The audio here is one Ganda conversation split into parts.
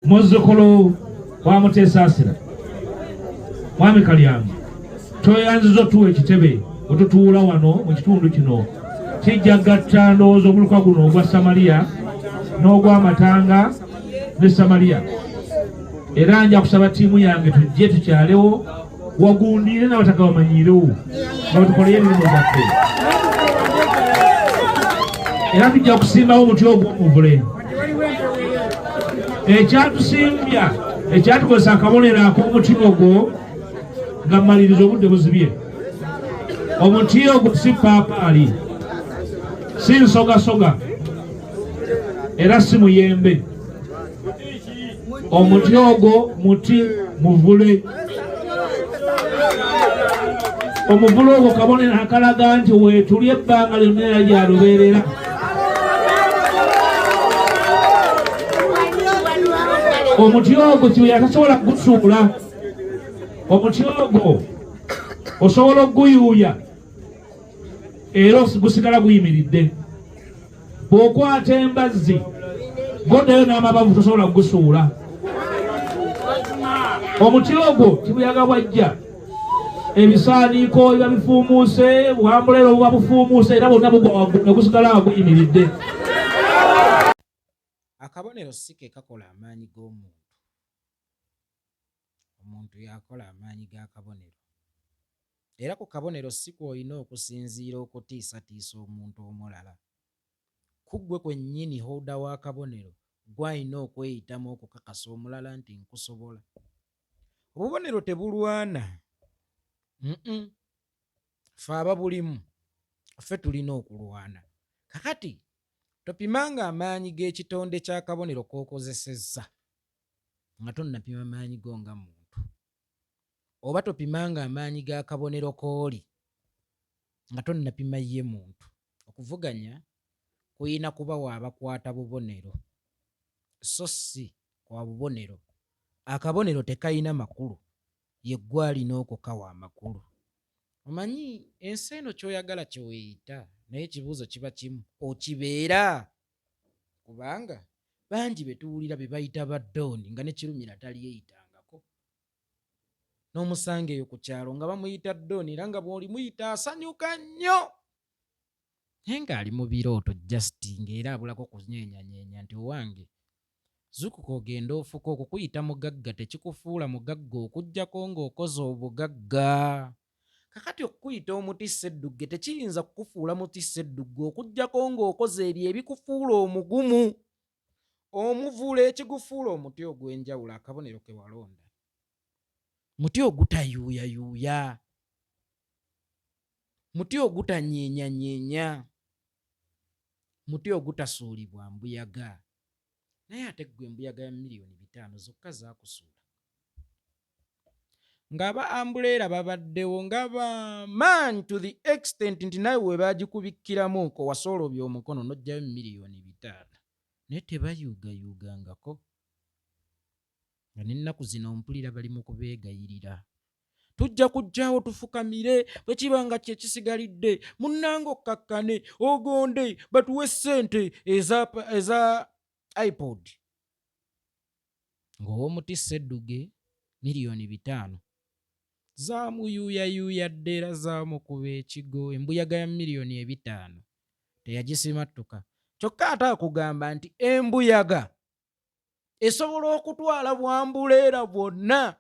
muzzukulu wa Muteesasira mwami Kalyange toyanziza otuwa ekitebe otutuula wano mu kitundu kino kijja gatta ndowooza omuluka guno ogwa Samaliya n'ogw'Amatanga ne Samaliya era nja kusaba ttiimu yange tujje tukyalewo wagundire n'abataka bamanyirewo nga batukoleye emirimu zaffe era tujja kusimbawo omuti ogw'omuvule ekyatusimbya ekyatukozesa akabonero ak'omuti ogwo nga mmaliriza obudde buzibye omuti ogwo si paapaali si nsogasoga era si muyembe omuti ogwo muti muvule omuvule ogwo kabonero akalaga nti weetulya ebbanga lyonna era lyalubeerera omuti ogwo kibuya tasobola kugusuula omuti ogwo osobola okuguyuuya era gusigala guyimiridde bw'okwata embazzi goddayo n'amabavu tosobola kugusuula omuti ogwo kibuyaga bwajja ebisaaniiko biba bifuumuuse buhambuleero buba bufuumuuse era bwonna bugwa waggulu ne gusigala nga guyimiridde. Akabonero si ke kakola amaanyi g'omuntu. Omuntu yakola amaanyi g'akabonero. Era ku kabonero si kw'olina okusinziira okutiisatiisa omuntu omulala. Kuggwe kwennyini holda w'akabonero gw'alina okweyitamu okukakasa omulala nti nkusobola. Obubonero tebulwana. Ffe ababulimu ffe tulina okulwana. Kakati topimanga amaanyi g'ekitonde ky'akabonero k'okozesezza nga tonnapima maanyi go nga muntu, oba topimanga amaanyi g'akabonero k'oli nga tonnapima ye muntu. Okuvuganya kuyina kuba waabakwata bubonero so si kwa bubonero. Akabonero tekayina makulu, ye ggwe alina okukawa amakulu. Omanyi ensi eno ky'oyagala ky'oyita naye ekibuuzo kiba kimu, okibeera? Kubanga bangi be tuwulira be bayita baddooni nga ne kirumira taliyeyitangako. N'omusanga eyo ku kyalo nga bamuyita ddooni era nga bw'olimuyita asanyuka nnyo. Naye ng'ali mu birooto Justin era abulako kunyeenyanyeenya nti owange zukuka ogenda ofuka okukuyita mugagga tekikufuula mugagga okuggyako ng'okoze obugagga. Kakati okukuyita omuti sseddugge tekiyinza kukufuula muti sseddugge okuggyako ng'okoze ebyo ebikufuula omugumu. Omuvule ekigufuula omuti ogw'enjawulo akabonero ke walonda. Muti ogutayuuyayuuya, muti ogutanyeenyanyeenya, muti ogutasuulibwa mbuyaga. Naye ate ggwe embuyaga ya miliyoni 5 zokka zaakusuula. Ng'aba ambuleera babaddewo nga bamaanyi to the extent nti nawe we baagikubikkiramuko wasoolobya omukono n'oggyayo miliyoni 5 naye tebayuugayuugangako. Nga n'ennaku zino mpulira bali mu kubeegayirira. Tujja kujjaawo tufukamire bwe kiba nga kye kisigalidde munnange okkakkane ogonde batuwe ssente eza iPod. Ng'ow'omuti ssedduge miliyoni 5 zaamuyuuyayuuyadde era zaamukuba ekigo. Embuyaga ya miliyoni 5 teyagisimattuka. Kyokka ate akugamba nti embuyaga esobola okutwala bwambuleera bwonna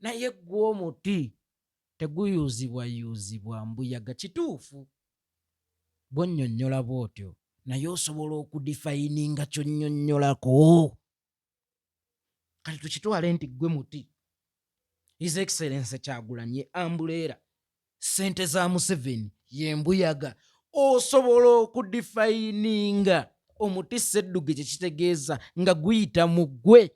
naye ggwe omuti teguyuuzibwayuuzibwa mbuyaga. Kituufu bw'onnyonnyola bw'otyo naye osobola okudifayininga ky'onnyonnyolako. Kale tukitwale nti ggwe muti His Excellency Kyagulanyi ambuleera, ssente za Museveni y'embuyaga. Osobola okudifayininga omuti ssedduge kye kitegeeza nga guyita mu ggwe.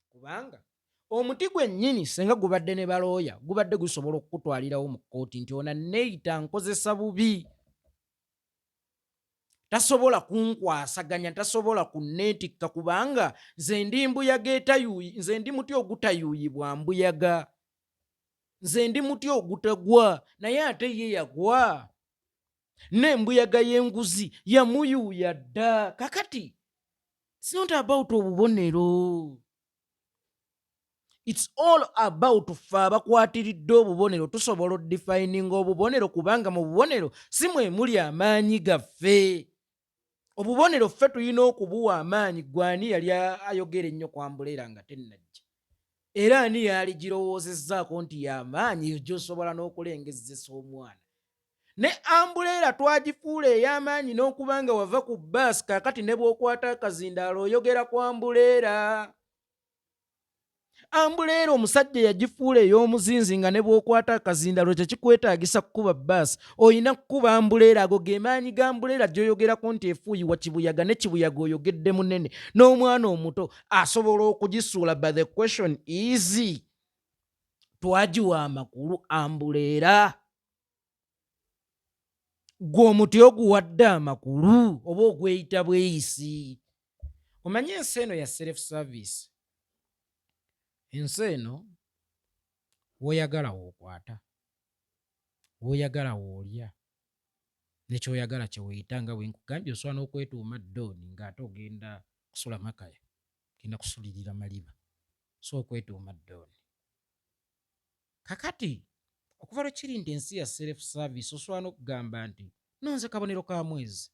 Kubanga omuti gwennyini senga gubadde ne balooya gubadde gusobola okukutwalirawo mu kkooti nti ona neeyita nkozesa bubi, tasobola kunkwasaganya, tasobola kunneetikka kubanga nze ndi mbuyaga nze ndi muti ogutayuuyibwa mbuyaga, nze ndi muti ogutagwa. Naye ate ye yagwa. N'embuyaga y'enguzi yamuyuuya dda. Kakati it's not about obubonero. It's all about ffe abakwatiridde obubonero tusobola odefininga obubonero kubanga mu bubonero si mwe muli amaanyi gaffe. Obubonero ffe tulina okubuwa amaanyi. Gwani yali ayogera ennyo kwambuleera nga tennajja, era ani yali girowoozezzaako nti y'amaanyi gy'osobola n'okulengezesa omwana. Ne ambuleera twagifuula ey'amaanyi n'okubanga wava ku bbaasi kaakati ne bw'okwata akazindaalo oyogera ku ambuleera. Ambuleera omusajja yagifuula ey'omuzinzi nga ne bw'okwata akazindaalo tekikwetaagisa kukuba bbaasi, oyina kukuba ambuleera. Ago ge maanyi ga ambuleera gy'oyogerako nti efuuyibwa kibuyaga, ne kibuyaga oyogedde munene, n'omwana omuto asobola okugisuula. But the question is, twagiwa amakulu ambuleera? Gwe omuti oguwadde amakulu oba ogweyita bweyisi? Omanye ensi eno ya self service. Ensi eno w'oyagala w'okwata, w'oyagala w'olya, nekyoyagala kye weeyita. Nga bwe nkugambye osobola n'okwetuuma ddooni ng'ate ogenda kusula makaya, ogenda kusulirira maliba, so okwetuuma ddooni. Kakati okuva lwe kiri nti ensi ya self service osobola n'okugamba nti nonze kabonero ka mwezi,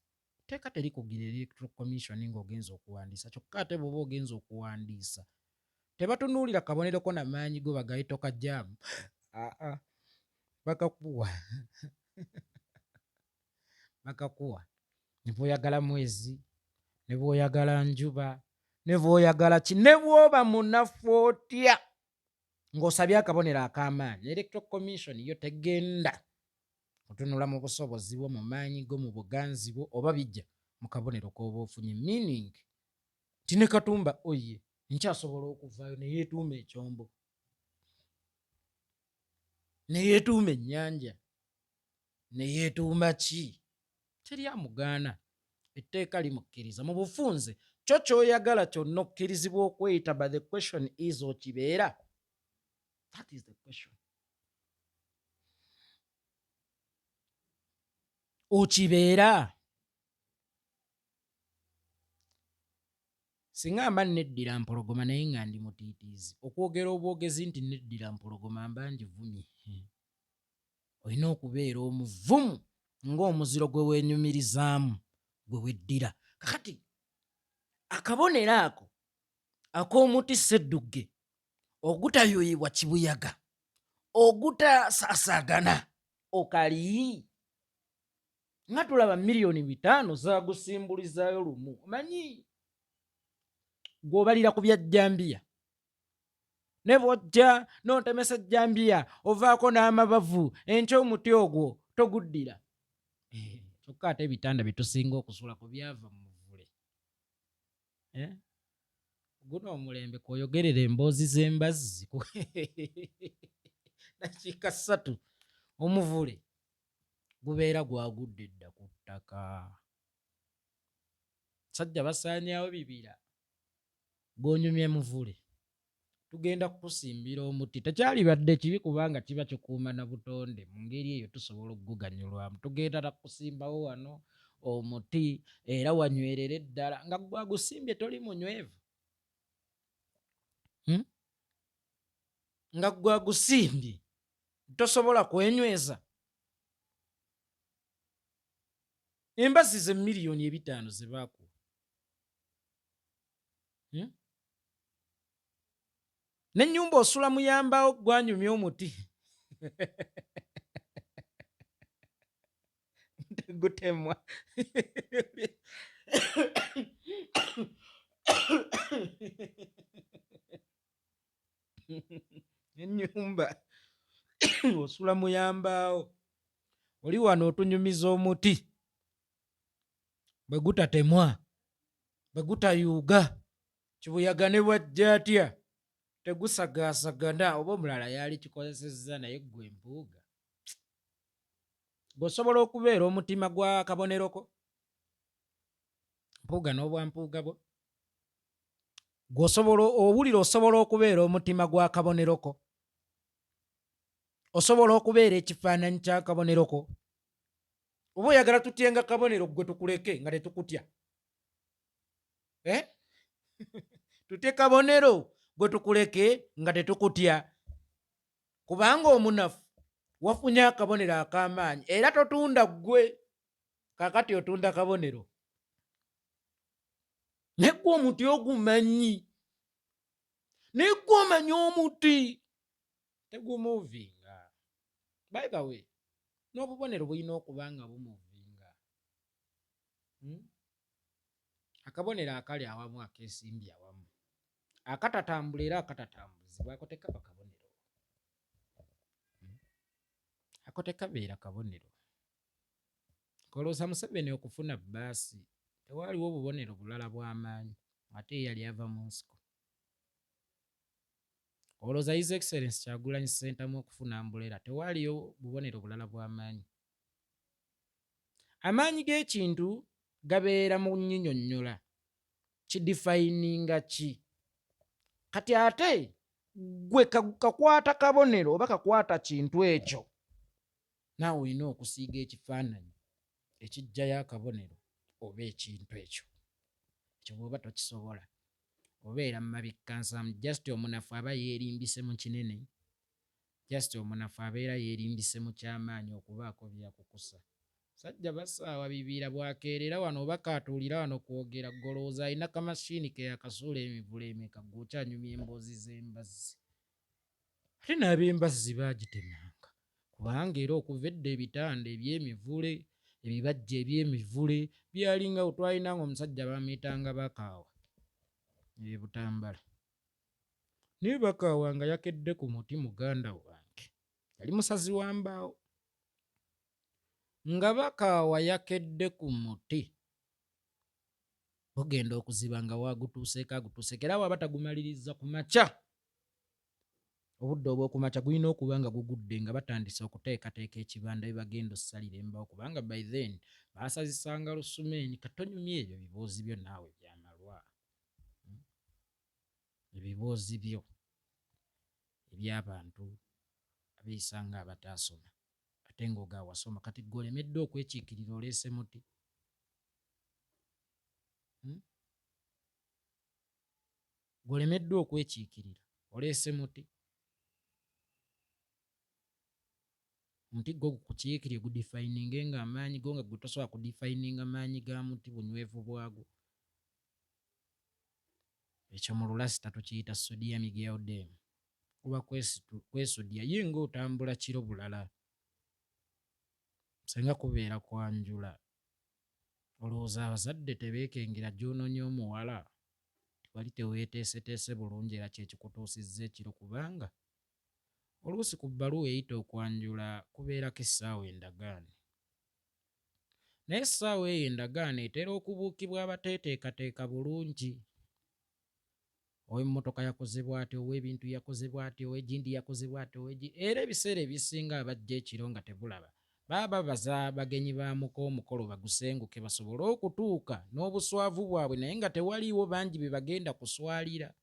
teeka terikugira electoral commission ng'ogenza okuwandiisa. Kyokka ate bw'oba ogenza okuwandiisa tebatunuulira kabonero ko na maanyi go bagayito kajjaamu. Bakakuwa bakakuwa ne bw'oyagala mwezi, ne bw'oyagala njuba, ne bw'oyagala ki, ne bw'oba munafu otya ng'osabye akabonero ak'amaanyi, electoral commission yo tegenda kutunula mu busobozi bwo, mu maanyi go, mu buganzi bwo, oba bijja mu kabonero k'oba ofunye. Meaning ti ne Katumba oye nkyasobola okuvaayo ne yeetuuma ekyombo, ne yeetuuma ennyanja, ne yeetuuma ki, teri amugaana. Etteeka limukkiriza. Mu bufunze kyo ky'oyagala kyonna okkirizibwa okweyita. But the question is, okibeera? That is the question. Okibeera? Singa mba neddira mpologoma naye nga ndi mutiitiizi, okwogera obwogezi nti neddira mpologoma mba ngivumye. Olina okubeera omuvumu ng'omuziro gwe weenyumirizaamu gwe weddira. Kakati akabonero ako ak'omuti sseddugge ogutayuyibwa kibuyaga, ogutasaasagana, okali nga tulaba miliyoni 5 zaagusimbulizaayo lumu. Omanyi gw'obalira ku bya Jambiya, ne bw'ojja n'otemesa ejjambiya ovaako n'amabavu, enkya omuti ogwo toguddira. Kyokka ate ebitanda bye tusinga okusulako byava mu Muvule. Guno omulembe kwoyogerera emboozi z'embazzi dakiika 3 Omuvule gubeera gwagudde dda ku ttaka. Sajja basaanyaawo bibira, gw'onyumye Muvule tugenda kukusimbira omuti. Tekyalibadde kibi kubanga kiba kikuuma na butonde, mu ngeri eyo tusobola okuguganyulwamu. Tugenda na kusimbawo wano omuti era wanywerere ddala nga gwagusimbye toli munywevu. Nga gwagusimbye tosobola kwenyweza. Embazzi ze miliyoni 5 ze baakuwa. N'ennyumba osula muyambawo gwanyumya omuti gutemwa. Ennyumba osula muyambaawo, oli wano otunyumiza omuti bwe gutatemwa, bwe gutayuuga, kibuyaga ne bwajja atya tegusagaasagana. Oba omulala yali kikozesezza naye gwe empuuga. Gw'osobola okubeera omutima gwa kaboneroko, mpuuga n'obwampuuga bwo. Owulira osobola okubeera omutima gwa kaboneroko, osobola okubeera ekifaananyi kya kaboneroko. Oba oyagala tutyenga kabonero gwe tukuleke nga tetukutya? Tutye kabonero gwe tukuleke nga tetukutya kubanga omunafu wafunye akabonero ak'amaanyi era totunda ggwe kakati otunda kabonero negwe omuti ogumanyi negwe omanyi omuti tegumuvinga. By the way, n'obubonero bulina okuba nga bumuvinga. Akabonero akali awamu akeesimbye awamu akatatambula era akatatambuzibwa ako tekaba kabonero, ako tekabeera kabonero. Kolooza Museveni okufuna bbaasi tewaaliwo obubonero bulala bw'amaanyi ate yali ava mu nsiko. Olowooza His Excellency Kyagulanyi Ssentamu okufuna ambuleera tewaaliyo bubonero bulala bw'amaanyi. Amaanyi g'ekintu gabeera mu nnyinyonnyola kidifayininga ki. Kati ate gwe kakwata kabonero oba kakwata kintu ekyo naawe olina okusiiga ekifaananyi ekijjayo akabonero oba ekintu ekyo. Ekyo bw'oba tokisobola obeera mu mabikkansamu. Just omunafu aba yeerimbise mu kinene, just omunafu abeera yeerimbise mu kyamaanyi okubaako byakukusa. Sajja basaawa bibiira bwakeerera wano oba kaatuulira wano kwogera golooza alina kamashiini ke yakasuula emivule emeka gwe okyanyumya emboozi z'embazzi. Ate n'ab'embazzi baagitemanga kubanga era okuva edda ebitanda eby'emivule ebibajja eby'emivule byalinga twalina nga omusajja bamuyitanga Bakaawa ye Butambala. Naye Bakaawa nga yakedde ku muti muganda wange yali musazi wa mbaawo. Nga Bakaawa yakedde ku muti ogenda okuziba nga waagutuuseeko agutuuseeko era waba tagumaliriza ku makya. Obudde obw'okumakya gulina okuba nga gugudde nga batandise okuteekateeka ekibanda bye bagenda ossalira embaawo kubanga by then baasazisanga Lusumeeni. Katonyumya ebyo biboozi byo naawe byamalwa. Ebiboozi byo eby'abantu abeeyisa nga abataasoma ate ng'oga wasoma. Kati gwe olemedde okwekiikirira oleese muti. Gwe olemedde okwekiikirira oleese muti. Muti gwo gukukiikirire gudifayininge nga amaanyi go nga gwe tosobola kudifayininga maanyi ga muti bunywevu bwagwo. Ekyo mu Lulasita tukiyita sodium iodine kuba kwesodya ye ng'otambula kiro bulala. Singa kubeera kwanjula olowooza abazadde tebeekengera gy'onoonye omuwala wali teweeteeseteese bulungi era kyekikutuusizza ekiro kubanga oluusi ku bbaluwa eyita okwanjula kubeerako essaawa endagaano. Naye essaawa eyo endagaano etera okubuukibwa abateeteekateeka bulungi. Ow'emmotoka yakoze bw'ati, ow'ebintu yakoze bw'ati, ow'egindi yakoze bw'ati, era ebiseera ebisinga abajja ekiro nga tebulaba baba baza abagenyi baamuko omukolo bagusenguke basobole okutuuka n'obuswavu bwabwe naye nga tewaliiwo bangi be bagenda kuswalira.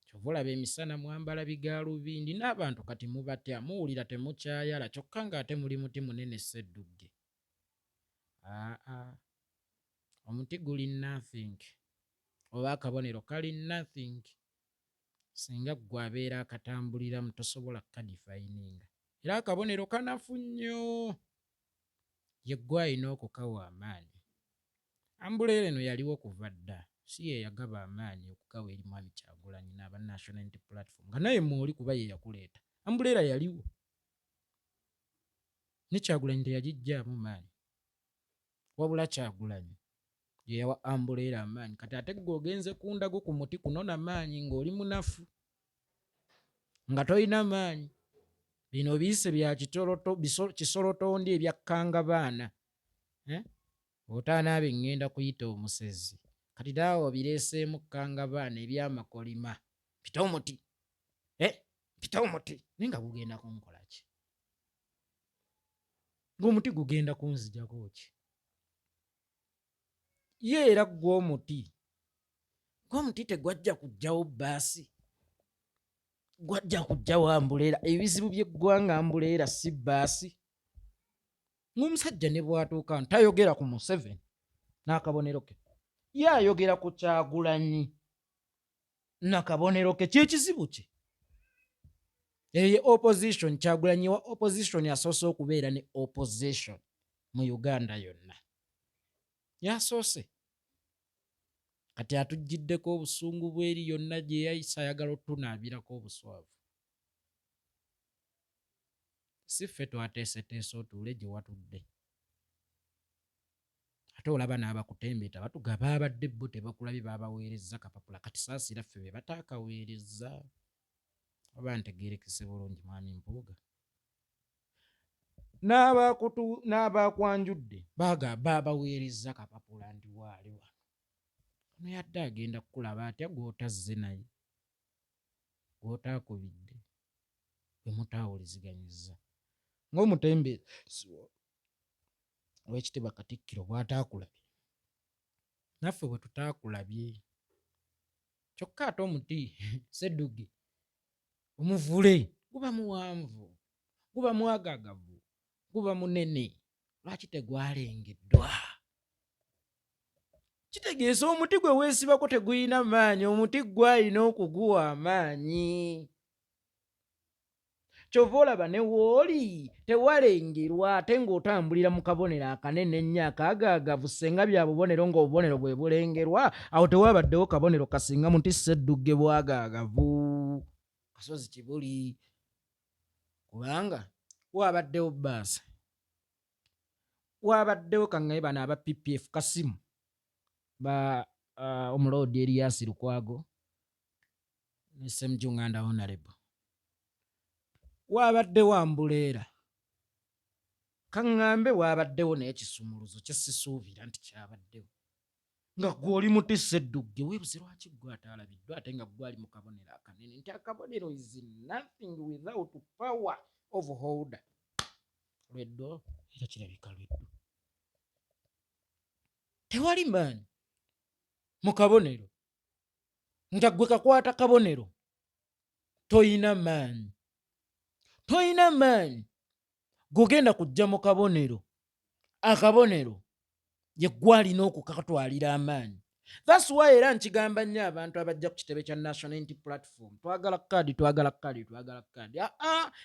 Kyova olaba emisana mwambala bigaalubindi n'abantu kati mubatya muwulira temukyayala kyokka ng'ate muli muti munene Sseddugge. Omuti guli nothing oba akabonero kali nothing singa ggwe abeera akatambuliramu tosobola kukadifayininga. Era akabonero kanafu nnyo ye ggwe alina okukawa amaanyi. Ambuleera eno yaliwo kuva dda si ye yagaba amaanyi okukawa eri Mwami Kyagulanyi n'aba National Unity Platform nga naye mwoli kuba ye yakuleeta. Ambuleera yaliwo ne Kyagulanyi teyagijjaamu maanyi wabula Kyagulanyi ye yawa ambuleera amaanyi. Kati ate ggwe ogenze kundago ku muti kunona maanyi ng'oli munafu nga tolina maanyi. Bino biyise bya kisolotondi ebyakkanga baana. Otaanaabe ngenda kuyita omusezi kati daawo bireeseemu kkanga baana ebyamakolima. Mpita omuti mpita omuti naye nga gugenda kunkola ki? Ng'omuti gugenda kunzijako ki? Ye era gw'omuti tegwajja kujjawo bbaasi, gwajja kujjawo ambuleera. Ebizibu by'eggwanga ambuleera si bbaasi. Ng'omusajja ne bw'atuuka wano tayogera ku Museveni n'akabonero ke, ye ayogera ku Kyagulanyi. nakabonero ke kyekizibu kye. Eyo opposition, Kyagulanyi wa opposition yasoose okubeera ne opposition mu Uganda yonna. Yasoose. Kati atuggiddeko obusungu bw'eri yonna gye yayisa ayagala otunaabirako obuswavu. Si ffe twateeseteese otuule gye watudde. Ate olaba n'abakutembeeta batugaba abadde bo tebakulabye baabaweerezza kapapula kati saasira ffe be bataakaweerezza. Oba ntegeerekese bulungi mwami Mpuuga. N'abakwanjudde baabaweerezza kapapula ndi waali wano. Ono yadde agenda kukulaba atya gw'otazze naye, gw'otaakubidde, gwe mutaawuliziganyizza. Ng'omutembeezi Oweekitiibwa Katikkiro bw'ataakulabye, naffe bwe tutaakulabye. Kyokka ate omuti Ssedduge omuvule guba muwanvu, guba mwagaagavu, guba munene, lwaki tegwalengeddwa? Kitegeeza omuti gwe weesibako teguyina maanyi, omuti gwalina okuguwa amaanyi. Kyova olaba ne wooli tewalengerwa ate ng'otambulira mu kabonero akanene ennyo akaagaagavu senga bya bubonero ng'obubonero bwe bulengerwa, awo tewabaddewo kabonero kasinga muti Ssedduge bwagaagavu. Kasozi Kibuli. Kubanga wabaddewo bbaasi, wabaddewo kaŋŋaye bano aba PPF Kasimu ba Omuloodi Erias Lukwago ne Ssemujju Nganda Honorable, wabaddewo Ambuleera, kaŋŋambe wabaddewo n'ekisumuluzo kye sisuubira nti kyabaddewo, nga gw'oli muti Ssedduge weebuze lwaki gwe ataalabiddwa ate nga gwali mu kabonero akanene, nti akabonero is nothing without power of holder. Lweddo era kirabika lweddo. Tewali maanyi mu kabonero, nga gwe kakwata kabonero toyina maanyi. Toyina maanyi g'ogenda kujja mu kabonero, akabonero ye gwalina okukatwalira amaanyi. That's why era nkigamba nnyo abantu abajja ku kitebe kya National Unity Platform, twagala kaadi, twagala kaadi, twagala kaadi.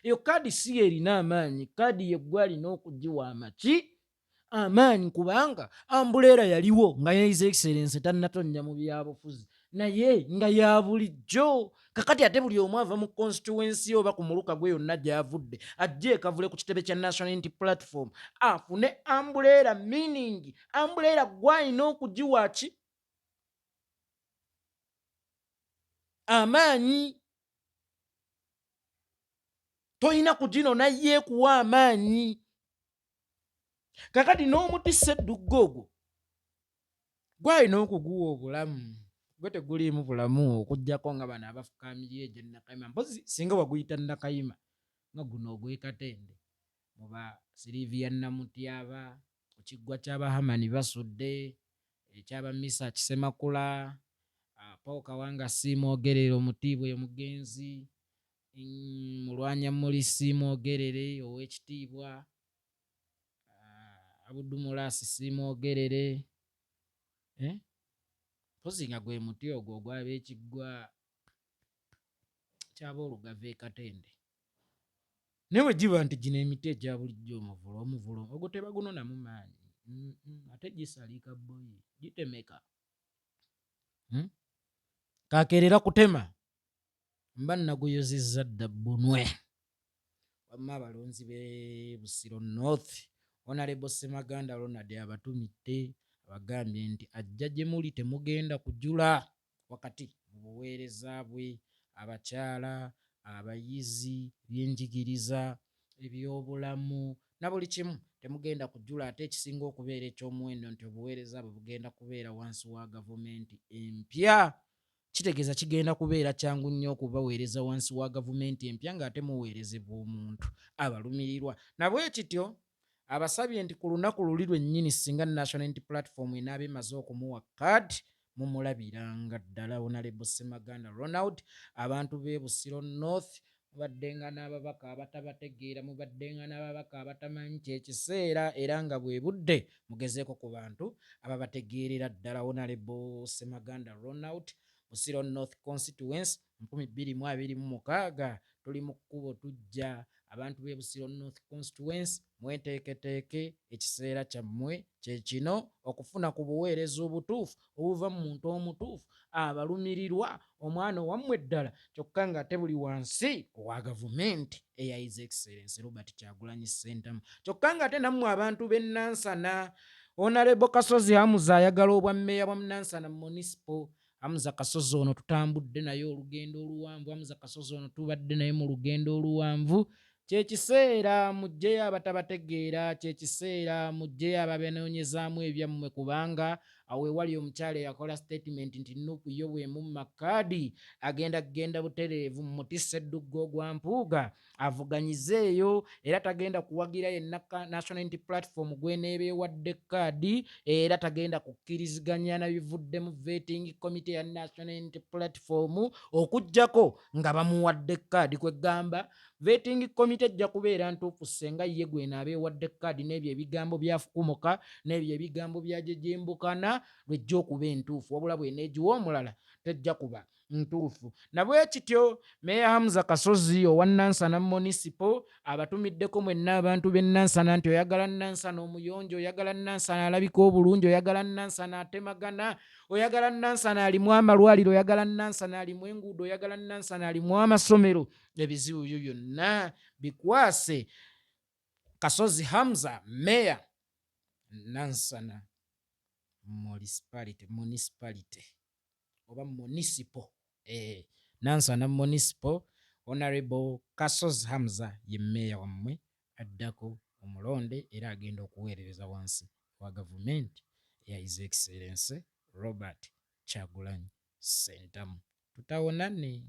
Eyo kaadi si erina amaanyi, kaadi ye gwalina okugiwa amaki amaanyi, kubanga Ambuleera yaliwo nga His Excellency tannatonnya mu byabufuzi, naye nga ya bulijjo. Kakati ate buli omu ava mu constituency oba ku muluka gwe yonna gy'avudde ajje ekavule ku kitebe kya National Unity Platform afune Ambuleera, meaning Ambuleera gwalina okugiwa ki amaanyi. Toyina kuginona ye kuwa amaanyi. Kakati n'omuti Ssedduge ogwo gwalina okuguwa obulamu, gwe teguliimu bulamu okuggyako nga bano abafukamiri egyo Nakayima. Mpozi singa waguyita Nakayima nga guno ogw'Ekatende mu ba Sylvia Namutyaba, ku kiggwa ky'Abahamani Basudde, ekyaba Misa Kisemakula, Paul Kawanga Siimwogerere, Omutiibwa Omugenzi, Mulwanyamuli Siimwogerere, Oweekitiibwa Abudumulasi Siimwogerere, mpozi nga gwe muti ogwo ogw'Abeekiggwa kyaba Olugave Katende. Naye bwe giba nti gino emiti egya bulijjo omuvulo ogwo tebagunonamu maanyi, ate gisaliika bboyi, gitemeka. Kakeerera kutema mba naguyozizza dda bbunwe. Wamma abalonzi b'e Busiro North, Honorable Ssemaganda Ronald abatumidde, abagambye nti ajja gye muli temugenda kujula wakati mu buweereza bwe, abakyala, abayizi, byenjigiriza, ebyobulamu na buli kimu temugenda kujula, ate ekisinga okubeera eky'omuwendo nti obuweereza bwe bugenda kubeera wansi wa gavumenti empya. Kitegeeza kigenda kubeera kyangu nnyo okubaweereza wansi wa gavumenti empya ng'ate muweerezebwa omuntu abalumirirwa. Nabwe kityo abasabye nti ku lunaku luli lwennyini singa National Unity Platform enaaba emaze okumuwa kaadi mumulabiranga ddala Honorable Ssemaganda Ronald. Abantu b'e Busiro North mubaddenga n'ababaka abatabategeera, mubaddenga n'ababaka abatamanyi kyekiseera era nga bwe budde mugezeeko ku bantu ababategeerera ddala Honorable Ssemaganda Ronald. Busiro North Constituency 2026 tuli mu kkubo tujja. Abantu b'e Busiro North Constituency mweteeketeeke, ekiseera kyammwe kye kino okufuna ku buweereza obutuufu obuva mu muntu omutuufu abalumirirwa omwana owammwe ddala kyokka ng'ate buli wansi owa gavumenti eya His Excellency Robert Kyagulanyi Ssentamu. Kyokka ng'ate nammwe abantu b'e Nansana, Honorable Kasozi Hamza ayagala obwa mmeeya bwa Nansana Municipal. Hamza Kasozi ono tutambudde naye olugendo oluwanvu, Hamza Kasozi ono tubadde naye mu lugendo oluwanvu. Kyekiseera mujjeyo abatabategeera, kyekiseera mujjeyo ababenoonyezaamu ebyammwe, kubanga awo ewali omukyala eyakola statement nti Nuupu yo bw'emumma kaadi agenda butereevu mutisse Ddugga ogwa Mpuuga avuganyizeeyo, era tagenda kuwagira yenna National Unity Platform gweneeba ewadde kaadi, era tagenda kukkiriziganya na bivuddemu vetting committee ya National Unity Platform okuggyako nga bamuwadde kaadi. Kwegamba vetting committee ejja kubeera ntuufu senga ye gwenaaba ewadde kaadi n'ebyo ebigambo byafukumuka n'ebyo ebigambo byajejembukana lwejja okuba entuufu, wabula bw'eneegiwa omulala tejja kuba ntuufu. Nabwe kityo Meeya Hamza Kasozi owa Nansana Municipal abatumiddeko mwenna abantu b'e Nansana nti oyagala Nansana omuyonjo, oyagala Nansana alabika obulungi, oyagala Nansana atemagana, oyagala Nansana alimu amalwaliro, oyagala Nansana alimu enguudo, oyagala Nansana alimu amasomero, ebizibu byo byonna bikwase Kasozi Hamza, Meeya Nansana municipality oba municipal, Nansana Municipal. Honorable Kasozi Hamza ye mmeeya wammwe addako omulonde era agenda okuweerereza wansi wa gavumenti ya His Excellency Robert Kyagulanyi Ssentamu. Tutawonane.